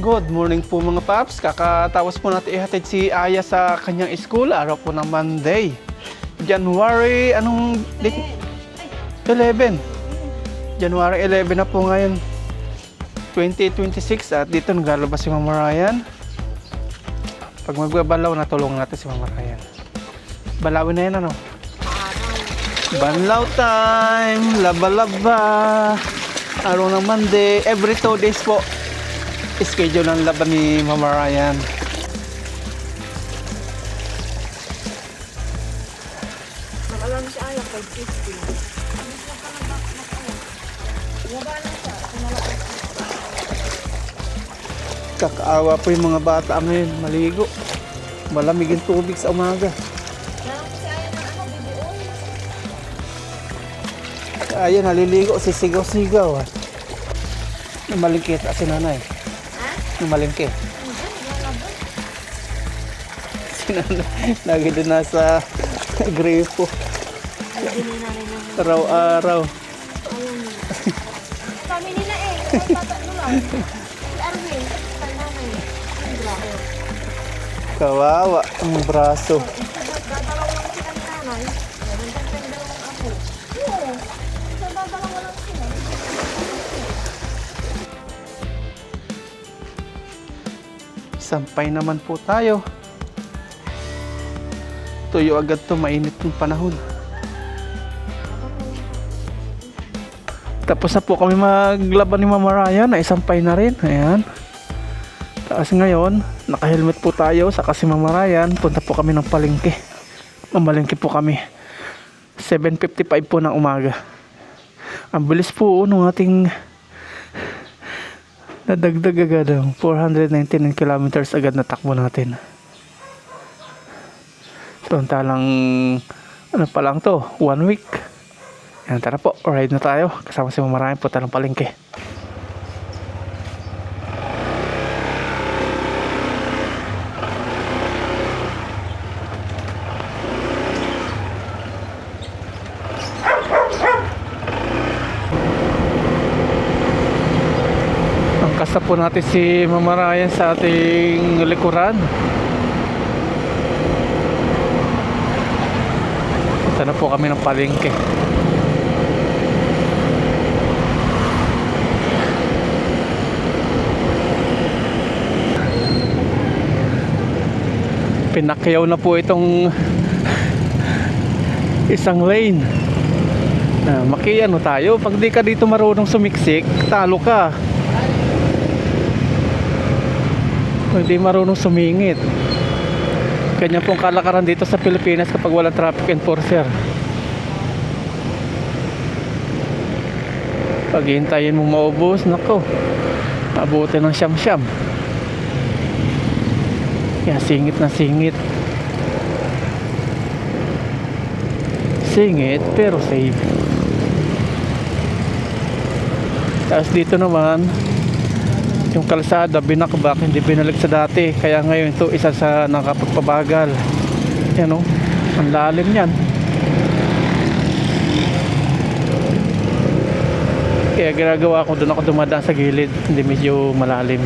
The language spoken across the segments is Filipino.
Good morning po mga paps. Kakatapos po natin ihatid si Aya sa kanyang school. Araw po ng Monday. January, anong date? 11. January 11 na po ngayon. 2026 at dito naglalabas si Mama Ryan. Pag magbabalaw, natulungan natin si Mama Ryan. Balawin na yan ano? Banlaw time! Laba-laba! Araw ng Monday. Every 2 days po. Schedule ng laban ni Mama Ryan. Nakalang siya ay 550. Kakaawa po yung mga bata ngayon. Maligo. Malamig yung tubig sa umaga. Ayan, naliligo. Sisigaw-sigaw. Namalingkit si nanay. Namalingkit. Si nanay. Lagi din nasa gripo. Araw-araw. Kami nila eh. Tatlo lang. Arwin. Kawawa ang braso. Dadalaw lang sila ni nanay. Meron din tayong dalawang apo. Oo. Dadalaw lang sila. Sampay naman po tayo. Tuyo agad to, mainit ng panahon. Tapos na po kami maglaban ni Mama Ryan. Naisampay na rin. Ayan. Tapos ngayon, naka-helmet po tayo. Saka si Mama Ryan, punta po kami ng palengke. Mamalengke po kami. 7:55 po ng umaga. Ang bilis po nung ating nadagdag agad. 499 kilometers agad na takbo natin. Samantalang ano pa lang to, 1 week. Yan, tara po, ride na tayo. Kasama si Mama Ryan, punta ng palengke. Angkas na po natin si Mama Ryan sa ating likuran. Punta na po kami ng palengke. Pinakyaw na po itong isang lane. Makiano tayo. Pag di ka dito marunong sumiksik, talo ka. Kung di marunong sumingit. Ganyan pong kalakaran dito sa Pilipinas kapag walang traffic enforcer. Pag hintayin mong maubos, nako, abutin ng siyam-siyam. Kaya singit na singit. Singit pero safe. Tapos dito naman yung kalsada binakbak, hindi binalag sa dati. Kaya ngayon ito isa sa nakapagpabagal. Yan o, ang lalim yan. Kaya ginagawa ko, doon ako dumadaan sa gilid. Hindi medyo malalim.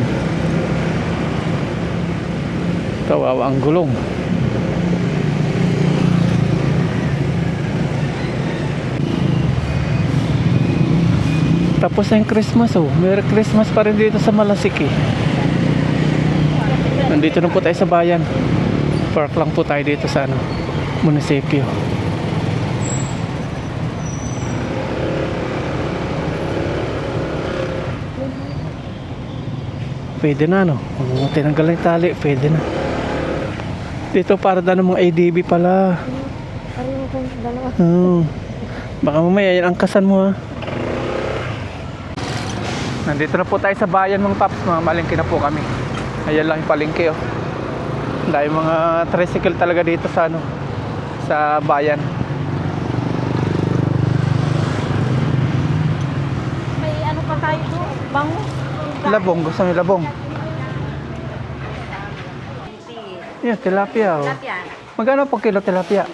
Kawawa ang gulong. Tapos na yung Christmas oh. Merry Christmas pa rin dito sa Malasik eh. Nandito na po tayo sa bayan. Park lang po tayo dito sa munisipyo. Pwede na no. Tinanggal na yung tali. Pwede na. Dito para na ng mga ADB pala. Baka mamaya yan ang kasan mo ha. Nandito na po tayo sa bayan mga paps. Mamalengke na po kami. Ayan lang yung palengke oh. Dahil mga tricycle talaga dito sa sa bayan. May ano pa tayo doon? Bangus. Labong, gusto nyo labong? Yeah, tilapia oh. Tilapia. Magkano po kilo tilapia?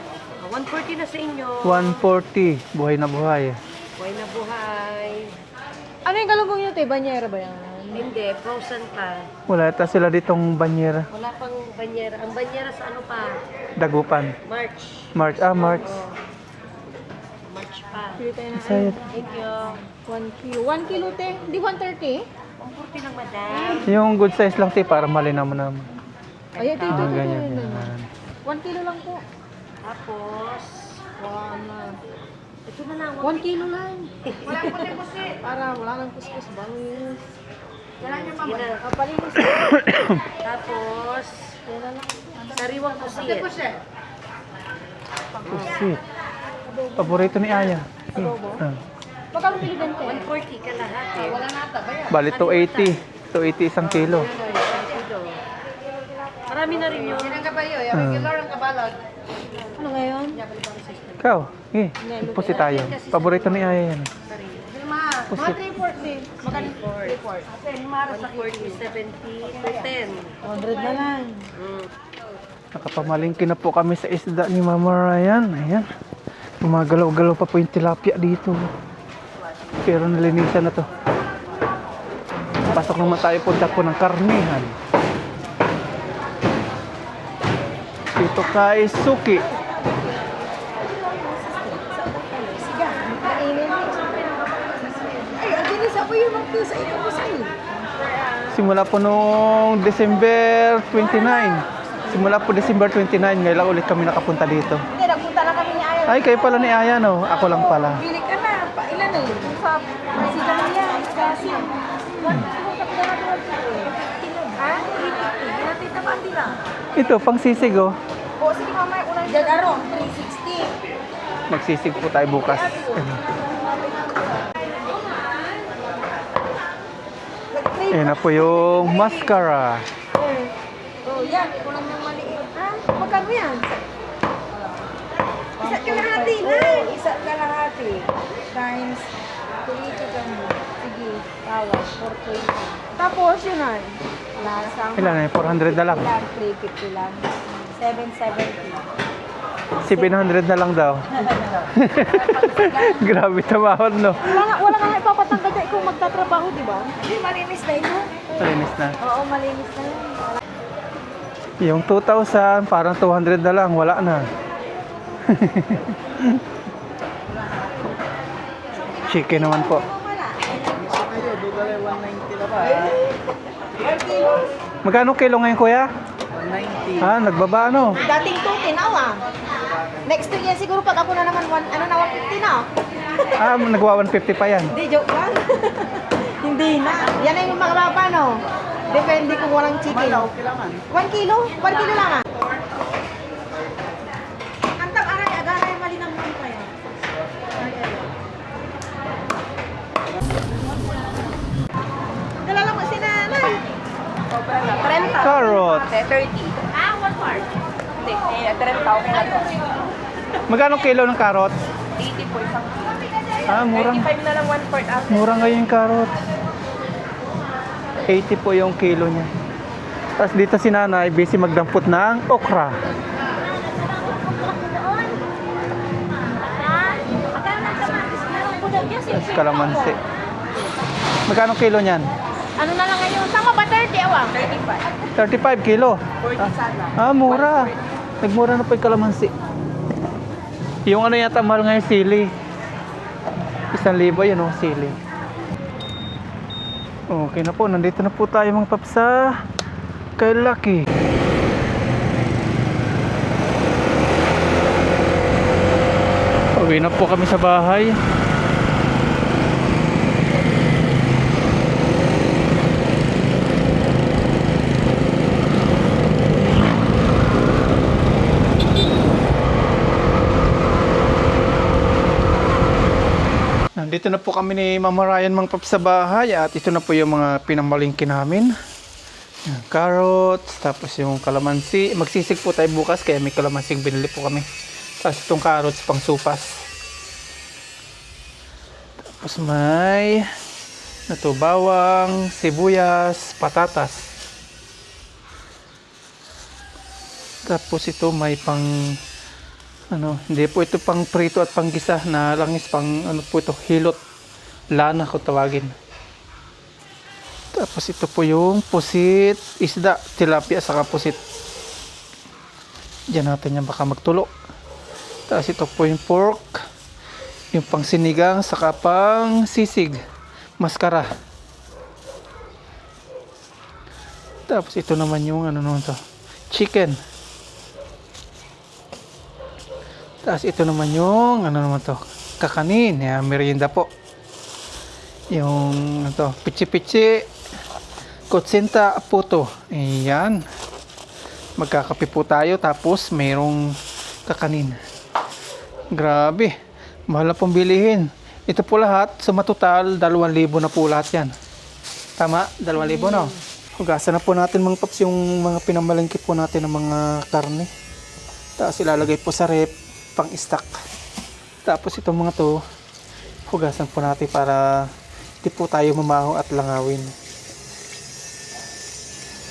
140 na sa inyo. 140. Buhay na buhay. Buhay na buhay. Ano yung galunggong nyo, te? Banyera ba yan? Hindi, frozen pa. Wala ata sila ditong banyera. Wala pang banyera. Ang banyera sa ano pa? Dagupan. March. March. March. Oh. March pa. Sayad. Thank you. 1 kilo. 1 kilo, te. Di 130? Ang kurti ng madam. Yung good size lang, te, para malinaw mo naman. Ay, ito, ito, ito. Ganyan. 1 kilo lang po. Tapos, Wala. ito na lang. 1 kilo lang. Wala po Para wala nang kuskus. Bangis. Wala niyo pa ba? Kapalinis. Tapos, sariwang pusit. Pusit. Paborito ni Aya. Magkano kilo ganito? 140 kalahati. Wala nata ba yan? Bali 280. 280 isang kilo. Marami na rin yun. Yan ang kabayo. Ah. Regular ang kabalag. Ano ngayon? Ikaw, pusit tayo. Paborito ni Aya yan. Vilma, mga 340. Magkano 340? 140, 70, 210. 100 na lang. Nakapamalingki na po kami sa isda ni Mama Ryan. Ayan. Gumagalaw-galaw pa po yung tilapia dito. Pero nalinisan na to. Pasok naman tayo punta po ng karnihan. Dito kay Suki. Ay, ang ginis ako yung magto sa ito po sa'yo. Simula po nung December 29. Simula po December 29. Ngayon lang ulit kami nakapunta dito. Hindi, nagpunta na kami ni Ayan. Ay, kayo pala ni Aya, no? Ako lang pala. Bili ka na. Ilan eh? Kung sa sila na yan. Kasi, ha? 350. Natita pa nila. Ito, pang sisig, oh. O, sige mamaya, unang dyan, aro, 360. Magsisig po tayo bukas. Ayan na po yung mascara. Oh, yan. Kulang ng maliit. Ha? Magkano yan? Isa kalahati na. Isa kalahati. Times 3 to gamo. Sige, tawag. 420. Tapos yun ay. Lasang. Ilan na 400 na lang. Ilan? 350 lang. 770. 700 na lang daw. Grabe tamahon, no? Wala ka nga ipapatanggal dyan kung magtatrabaho, di ba? Hindi, malinis na ito. Malinis na. Oo, malinis na yun. Yung 2,000, parang 200 na lang. Wala na. Chicken naman po. Magkano kilo ngayon, kuya? 190. Ah, nagbaba, ano? Dating 2, tinawa. Next to yan siguro pag ako na naman, 150 na. Ah, nagwa 150 pa yan. Hindi, joke lang. Hindi na. Yan ay yung mga baba, no? Depende kung walang chicken. 1 kilo? 1 kilo lang, ah. Antang aray, agaray, malinang mo pa yan. Nalala mo si nanay. 30. Carrot. 30. Ah, 1 part. Hindi, 30 okay na to. Magkano kilo ng carrot? 80 po isang kilo. Ah, murang. 25 na lang 1 part after. Mura ngayon yung carrot. 80 po yung kilo niya. Tapos dito si nanay, busy magdampot ng okra. Tapos kalamansi. Magkano kilo niyan? Ano na lang ngayon? Tama ba 30 awa? 35. 35 kilo. 40 sana. Ah, mura. Nagmura na po yung kalamansi. Yung ano yata mahal ngayon, sili. 1,000 yun, oh, sili. Okay na po, nandito na po tayo mga papsa kay Lucky. Uwi na po kami sa bahay. Nandito na po kami ni Mama Ryan mga paps sa bahay at ito na po yung mga pinamalingki namin. Yan, carrots, tapos yung kalamansi. Magsisig po tayo bukas kaya may kalamansing binili po kami. Tapos itong carrots pang supas. Tapos may bawang, sibuyas, patatas. Tapos ito may pang hindi po ito pang prito at pang gisa na langis, pang ano po ito, hilot, lana ko tawagin. Tapos ito po yung pusit, isda, tilapia, saka pusit. Diyan natin yan baka magtulo. Tapos ito po yung pork, yung pang sinigang, saka pang sisig, maskara. Tapos ito naman yung ano naman to, chicken. Tapos ito naman yung ano naman to, kakanin, yan, merienda po. Yung ito, pichi-pichi, kutsinta, puto. Ayan. Magkakape po tayo tapos mayroong kakanin. Grabe. Mahal na pong bilihin. Ito po lahat, sa matotal, 2,000 na po lahat yan. Tama? 2,000 no? Hugasan na po natin mga paps yung mga pinamalengke po natin ng mga karne. Tapos ilalagay po sa rep, pang stock. Tapos itong mga to, hugasan po natin para di po tayo mamaho at langawin.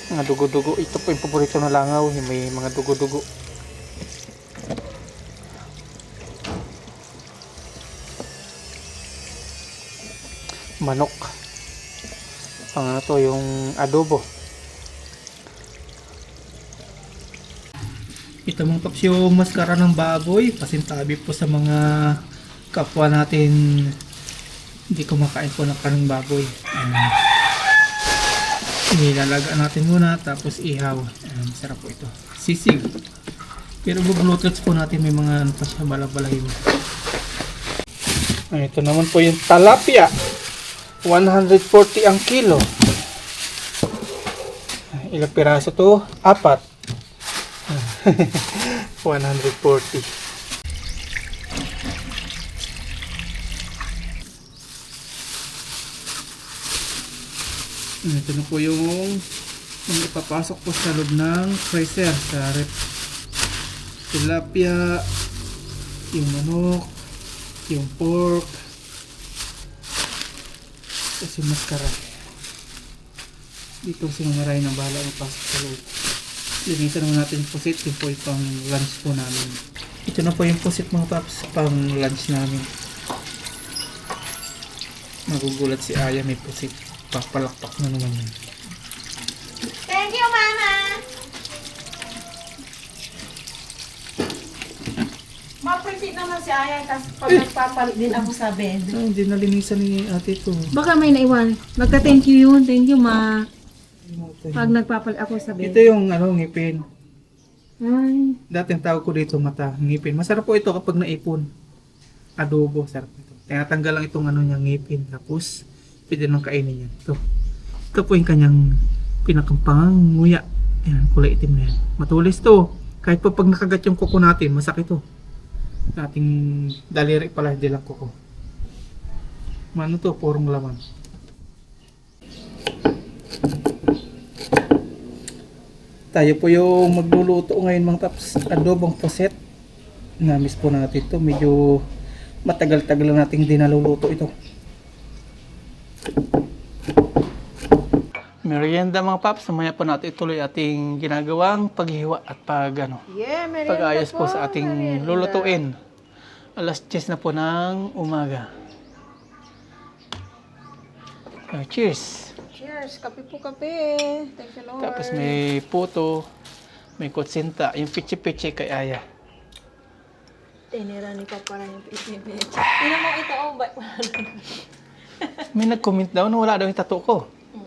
Mga dugo-dugo. Ito po yung paborito na langaw. Yung may mga dugo-dugo. Manok. Pang ano to, yung adobo. Ito mga paps yung maskara ng baboy. Pasintabi po sa mga kapwa natin hindi kumakain po ng karning baboy. Nilalagaan natin muna tapos ihaw. Masarap po ito. Sisig. Pero bublutots po natin may mga ano pa siya balabalahin. Ito naman po yung talapia. 140 ang kilo. Ilang piraso to? 4. 140. Ito na po yung ipapasok po sa loob ng freezer sa rep. Tilapia, yung manok, yung pork, kasi maskara. Dito sinamaray ng bahala ang pasok sa loob. Linisan naman natin yung pusit. Yung po yung pang lunch po namin. Ito na po yung pusit mga paps, pang lunch namin. Magugulat si Aya, may pusit. Papalakpak na naman yun. Thank you, Mama! Maprisit naman si Aya kasi pag nagpapalit din ako sa bed. Hindi nalinisan ni ate ko. Baka may naiwan. Magka-thank you yun. Thank you, Ma. Pag nagpapalit ako sa bed. Ito yung ano, ngipin. Ay. Dati ang tawag ko dito mata, ngipin. Masarap po ito kapag naipon. Adobo, sarap ito. Tinatanggal lang itong ano niya, ngipin. Tapos, pwede nang kainin yan. Ito po yung kanyang pinakampang nguya. Ayan, kulay itim na yan. Matulis to. Kahit pa pag nakagat yung kuko natin, masakit to. Ating daliri pala, hindi lang kuko. Ano to, purong laman. Tayo po yung magluluto ngayon mga taps. Adobong puset. Namis po natin ito. Medyo matagal-tagal na nating dinaluluto ito. Merienda mga paps, mamaya po natin ituloy ating ginagawang paghiwa at pag-ayos po sa ating merienda. lulutuin. Alas 10 na po ng umaga. Cheers! Cheers! Kape po kape! Thank you, Lord. Tapos may puto, may kutsinta, yung pichi-pichi kay Aya. Tinira ni Papa lang yung pipi-pipi. Tingnan mo ito, oh, May nag-comment daw na wala daw yung tattoo ko.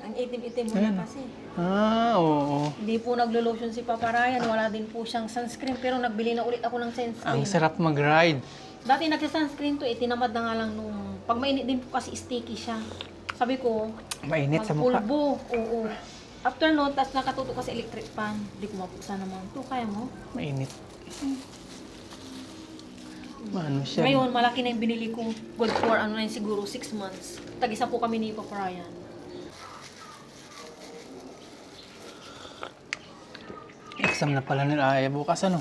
ang itim-itim mo na kasi. Oo. Hindi po naglo-lotion si Papa Ryan. Wala din po siyang sunscreen. Pero nagbili na ulit ako ng sunscreen. Ang sarap mag-ride. Dati nagsa-sunscreen to, tinamad na nga lang nung... Pag mainit din po kasi sticky siya. Sabi ko, Mainit sa mukha. magpulbo. Oo. After noon, tapos nakatuto kasi electric fan. Hindi ko mapuksan naman. Ito, kaya mo? Mainit. Ano siya? Ngayon, malaki na yung binili ko. Good for, ano na yun, siguro 6 months. Tag-isa po kami ni Papa Ryan. Exam na pala nila Aya bukas ano?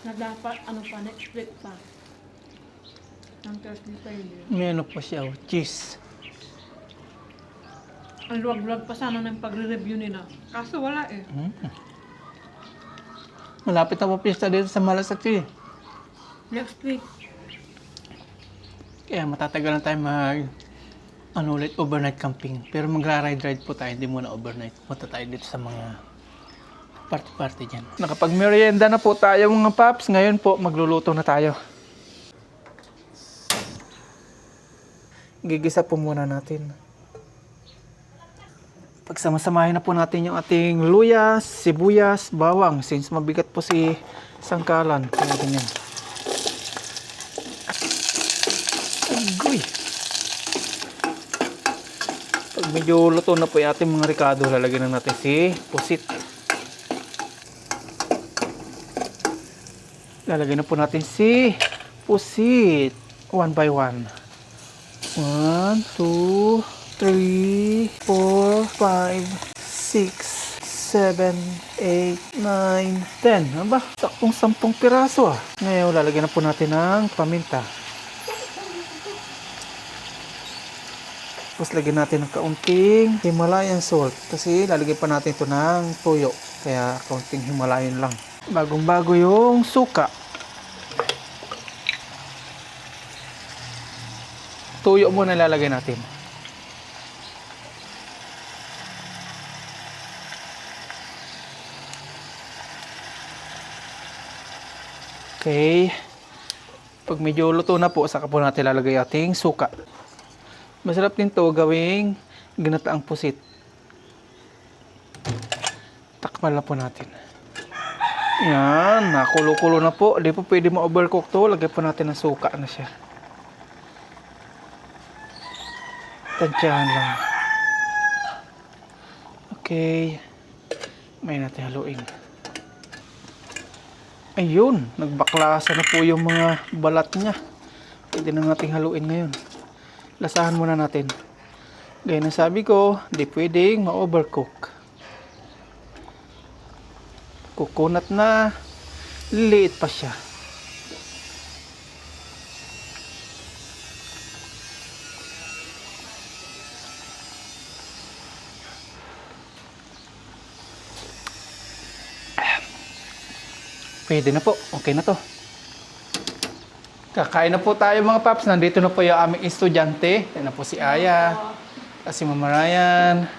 Nagdapat, ano pa, next week pa. Ang Thursday pa yun. May ano pa siya, cheese. Ang luwag-luwag pa sana ng pagre-review nila. Kaso wala eh. Malapit na po pista dito sa Malasaki. Next week. Kaya matatagal na tayo ano ulit, overnight camping. Pero magra-ride po tayo, hindi muna overnight. Punta tayo dito sa mga party-party dyan. Nakapag-merienda na po tayo mga paps. Ngayon po, magluluto na tayo. Gigisa po muna natin. Pagsamasamahin na po natin yung ating luyas, sibuyas, bawang. Since mabigat po si sangkalan. Kaya ganyan. Agoy! Pag medyo luto na po yung ating mga ricado, lalagyan na natin si pusit. Lalagyan na po natin si pusit. One by one. 1, 2, 3, 4, 5, 6, 7, 8, 9, 10. Ano ba? Saktong 10 piraso ah. Ngayon, lalagyan na po natin ng paminta. Tapos lagyan natin ng kaunting Himalayan salt. Kasi lalagyan pa natin ito ng toyo. Kaya kaunting Himalayan lang. Bagong-bago yung suka. Tuyo muna lalagay natin. Okay. Pag medyo luto na po, saka po natin lalagay ating suka. Masarap din to gawing ginataang pusit. Takpan lang po natin. Yan, nakulo-kulo na po. Di po pwede ma-overcook to. Lagay po natin ng suka na siya. Tansyahan lang. Okay. May natin haluin. Ayun, nagbaklasa na po yung mga balat niya. Pwede na natin haluin ngayon. Lasahan muna natin. Gaya ng sabi ko, di pwedeng ma-overcook. Kukunat na, liliit pa siya. Pwede na po. Okay na to. Kakain na po tayo mga paps. Nandito na po yung aming estudyante. Yan na po si Aya. Si Mama Ryan.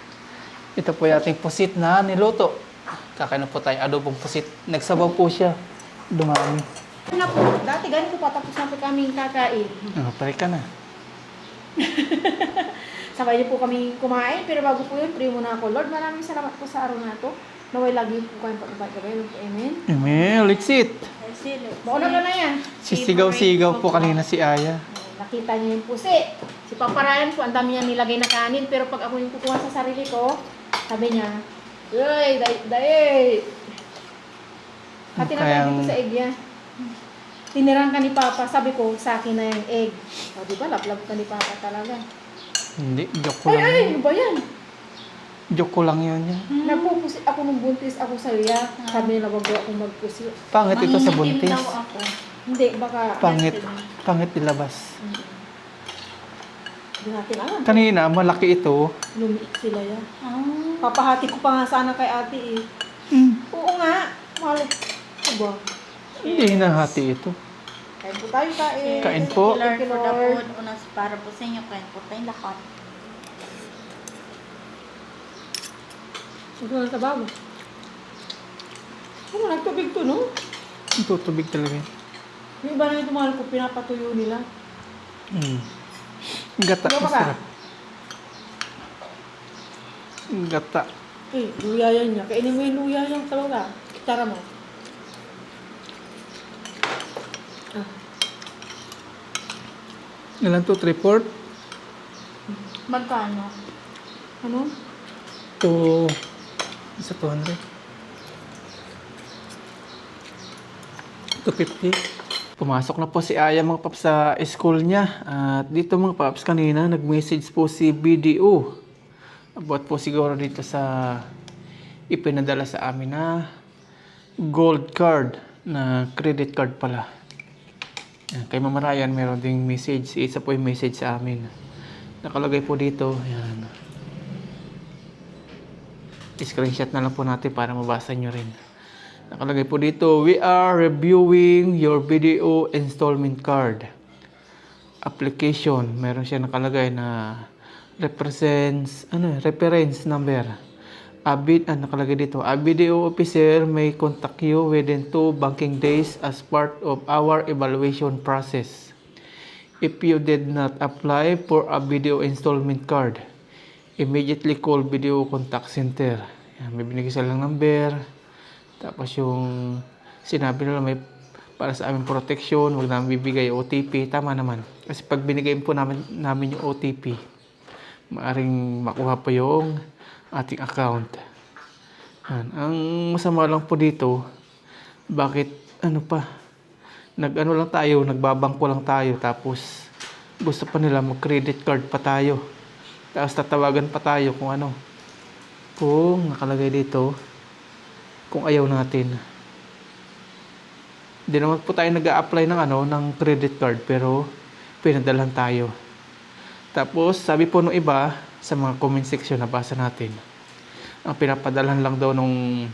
Ito po yung ating pusit na niluto. Kakain na po tayo. Adobong pusit. Nagsabaw po siya. Dumami. Na po, dati ganito pa tapos na po kaming kakain. Pare ka na. Sabay niyo po kami kumain, pero bago po yun, pray muna ako. Lord, maraming salamat po sa araw na to. Naway lagi po kayo pag-ibig gabi. Amen. Amen. Litsit. Baon na yan. Sisigaw-sigaw po kanina si Aya. Nakita niyo yung pusi. Si Papa Ryan po, ang dami niya nilagay na kanin. Pero pag ako yung kukuha sa sarili ko, sabi niya, uy, daig. Hati na tayo dito sa egg yan. Tinirang ka ni Papa, sabi ko, sa akin na yung egg. O, diba, lablab ka ni Papa talaga. Hindi, joke ko lang. Ay, ano ba yan? Joke ko lang yun. Nagpupusi ako nung buntis ako sa iya. Sabi nila, wag ako magpusi. Pangit ito sa buntis. Hindi, baka... Pangit ilabas. Hindi natin alam. Kanina, malaki ito. Lumiit sila yan. Papahati ko pa nga sana kay ate eh. Oo nga. Mahal. Aba. Hindi hinahati ito. Kain po tayo, kain. Kain po. Lord, for the food, unas para po sa inyo, kain po tayong lahat. Ito na sa bago. Ano, nagtubig to, no? Ito, tubig talaga yun. Yung iba na ito, mahal ko, pinapatuyo nila. Gata, Ano ba ka? masarap. Gata. Eh, luya yan niya. Kainin mo yung luya yan sa baga. Kitara mo. Ilan to? 3/4? Magkano? Ano? To... Sa 200. 250. Pumasok na po si Aya mga paps sa school niya. At dito mga paps kanina nag-message po si BDO. About po siguro dito sa ipinadala sa amin na gold card na credit card pala. Yan, kay Mama Ryan meron ding message. Isa po yung message sa amin. Nakalagay po dito. Yan. Screenshot na lang po natin para mabasa nyo rin. Nakalagay po dito, we are reviewing your video installment card application. Meron siya nakalagay na reference number. Nakalagay dito, a BDO officer may contact you within 2 banking days as part of our evaluation process. If you did not apply for a BDO installment card, immediately call BDO contact center. Yan, may binigay silang number. Tapos yung sinabi nila may para sa aming protection, huwag namin bibigay OTP. Tama naman. Kasi pag binigay po namin yung OTP, maaring makuha pa yung ating account. Yan. Ang masama lang po dito, bakit nagbabangko lang tayo, tapos gusto pa nila mag-credit card pa tayo. Tapos tatawagan pa tayo kung nakalagay dito, kung ayaw natin. Hindi naman po tayo nag-a-apply ng credit card, pero pinadalan tayo. Tapos sabi po nung iba sa mga comment section, nabasa natin, ang pinapadalan lang daw nung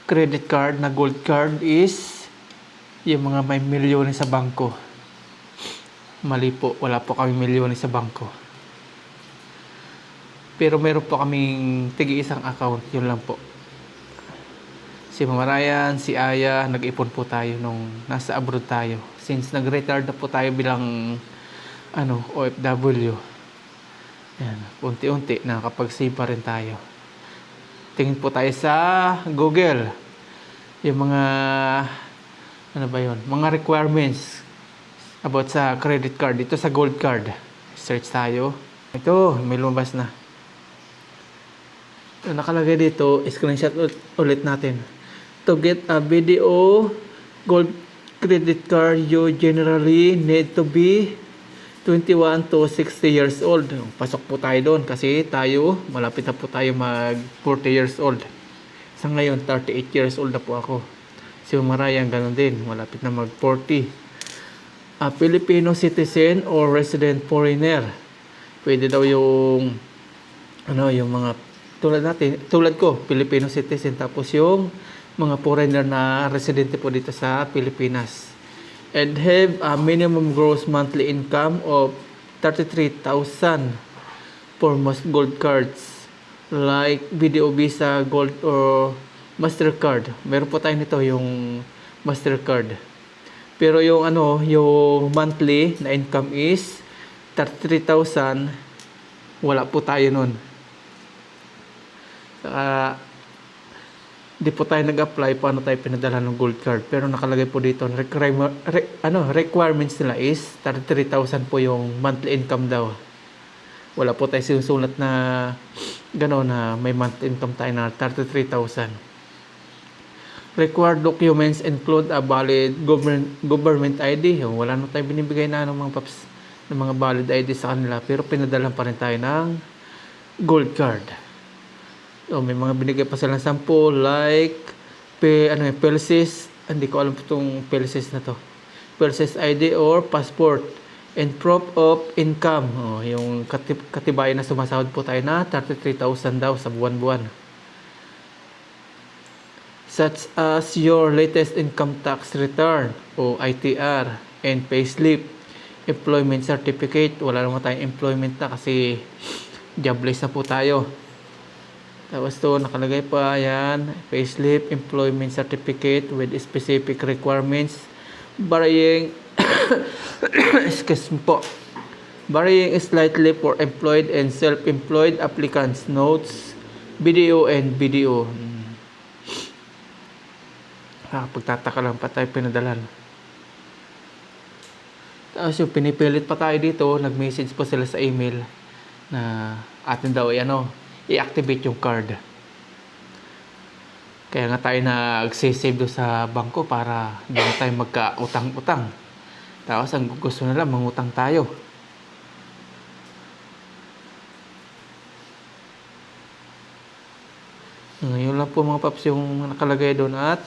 credit card na gold card is yung mga may milyones sa bangko. Mali po, wala po kami milyones sa bangko. Pero meron po kaming tig-isang account, yun lang po. Si Mama Ryan, si Aya, nag-ipon po tayo nung nasa abroad tayo. Since nag-retire na po tayo bilang OFW. Yan, unti-unti nakakapag-save pa rin tayo. Tingin po tayo sa Google. Yung mga mga requirements about sa credit card. Dito sa gold card. Search tayo. Ito, may lumabas na. Nakalagay dito, screenshot ulit natin. To get a BDO gold credit card, you generally need to be 21 to 60 years old. Pasok po tayo doon kasi tayo, malapit na po tayo mag 40 years old. Sa ngayon, 38 years old na po ako. Si Marayan, ganun din, malapit na mag 40. A Filipino citizen or resident foreigner. Pwede daw yung mga tulad ko, Filipino citizen, tapos yung mga foreigner na residente po dito sa Pilipinas. And have a minimum gross monthly income of 33,000 for most gold cards like BDO Visa, Gold or Mastercard. Meron po tayo nito yung Mastercard. Pero yung monthly na income is 33,000, wala po tayo nun. Di po tayo nag-apply, paano tayo pinadala ng gold card. Pero nakalagay po dito, requirements nila is 33,000 po yung monthly income daw. Wala po tayo sinusulat na na may monthly income tayo na 33,000. Required documents include a valid government ID. Wala na tayo binibigay na ng mga paps, ng mga valid ID sa kanila, pero pinadala pa rin tayo ng gold card. May mga binigay pa silang sample like PELSIS, hindi ko alam itong PELSIS na to. PELSIS ID or passport and proof of income. Yung katibayan na sumasahod po tayo na 33,000 daw sa buwan-buwan. Such as your latest income tax return o ITR and payslip, employment certificate. Wala naman tayong employment na kasi jobless na po tayo. Tapos ito, nakalagay pa, yan, payslip, employment certificate with specific requirements, varying, excuse me po, varying slightly for employed and self-employed applicants, notes, BDO and BDO. Pagtataka lang pa tayo pinadalan. Tapos yung pinipilit pa tayo dito, nag-message pa sila sa email na atin daw i-activate yung card. Kaya nga tayo nag-save doon sa bangko para hindi tayo magka-utang-utang. Tapos ang gusto nila, mangutang tayo. Ngayon lang po mga paps yung nakalagay doon at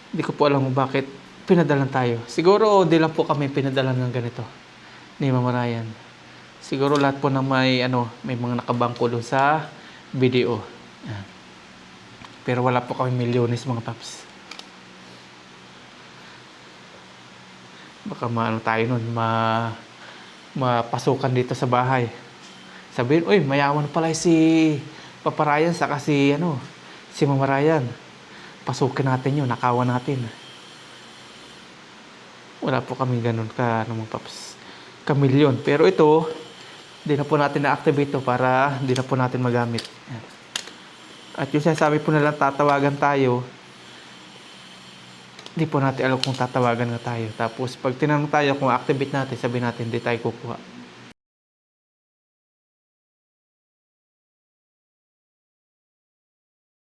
hindi ko po alam kung bakit pinadalan tayo. Siguro di lang po kami pinadalan ng ganito ni Mama Ryan. Siguro lahat po na may mga nakabangko doon sa BDO. Yan. Pero wala po kami milyones mga paps. Baka tayo nun, mapasukan dito sa bahay. Sabihin, uy, mayaman pala si Papa Ryan saka si Mama Ryan. Pasukin natin yun, nakawan natin. Wala po kami ganun mga paps, kamilyon. Pero ito, di na po natin na-activate to para di na po natin magamit. Yan. At yung sinasabi po nalang tatawagan tayo, di po natin alam kung tatawagan nga tayo. Tapos pag tinanong tayo kung activate natin, sabihin natin di tayo kukuha.